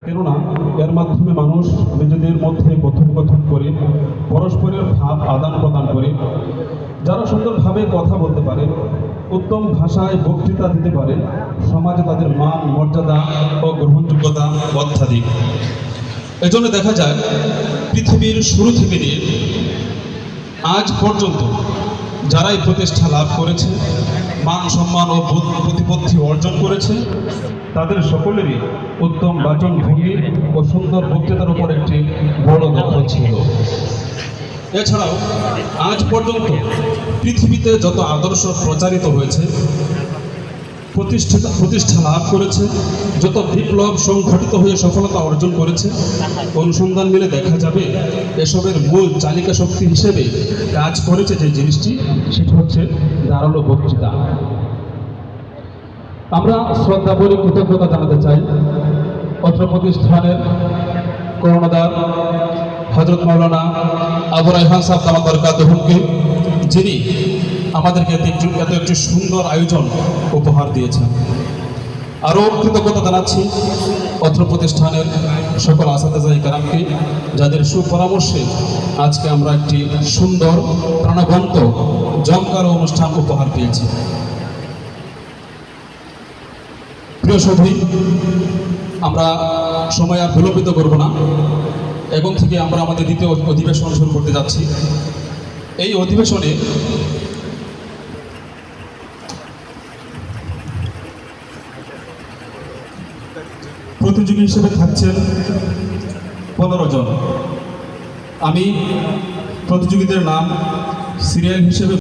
কেননা এর মাধ্যমে মানুষ নিজেদের মধ্যে কথোপকথন করে পরস্পরের ভাব আদান প্রদান করে, যারা সুন্দরভাবে কথা বলতে পারে, উত্তম ভাষায় বক্তৃতা দিতে পারে, সমাজে তাদের মান মর্যাদা ও গ্রহণযোগ্যতা অত্যাধিক। এজন্য দেখা যায় পৃথিবীর শুরু থেকে নিয়ে আজ পর্যন্ত যারাই প্রতিষ্ঠা লাভ করেছে, মান সম্মান ও প্রতিপত্তি অর্জন করেছে, তাদের সকলেরই উত্তম বাচন ভঙ্গি ও সুন্দর বক্তৃতার উপর একটি বড় দখল ছিল। এছাড়াও আজ পর্যন্ত পৃথিবীতে যত আদর্শ প্রচারিত হয়েছে, প্রতিষ্ঠা লাভ করেছে, যত বিপ্লব সংঘটিত হয়ে সফলতা অর্জন করেছে, অনুসন্ধান মিলে দেখা যাবে এসবের মূল চালিকা শক্তি হিসেবে কাজ করেছে যে জিনিসটি, সেটি হচ্ছে ধারালো বক্তৃতা। আমরা শ্রদ্ধা বলে কৃতজ্ঞতা জানাতে চাই অত্র প্রতিষ্ঠানের কর্ণধার হযরত মাওলানা আবু রায়হান সাহেব দামাত বরকাতুহুকে, যিনি আমাদেরকে এত একটি সুন্দর আয়োজন উপহার দিয়েছেন। আরও কৃতজ্ঞতা জানাচ্ছি অত্র প্রতিষ্ঠানের সকল আসাতেজায়ে কেরামকে, যাদের সুপরামর্শে আজকে আমরা একটি সুন্দর প্রাণবন্ত জমকার অনুষ্ঠান উপহার পেয়েছি। প্রিয় সধী, আমরা সময় আর বিলম্বিত করব না। এখন থেকে আমরা আমাদের দ্বিতীয় অধিবেশন শুরু করতে যাচ্ছি। এই অধিবেশনে প্রতিযোগী হিসেবে থাকছেন 15 জন। আমি প্রতিযোগীদের নাম সিরিয়াল হিসেবে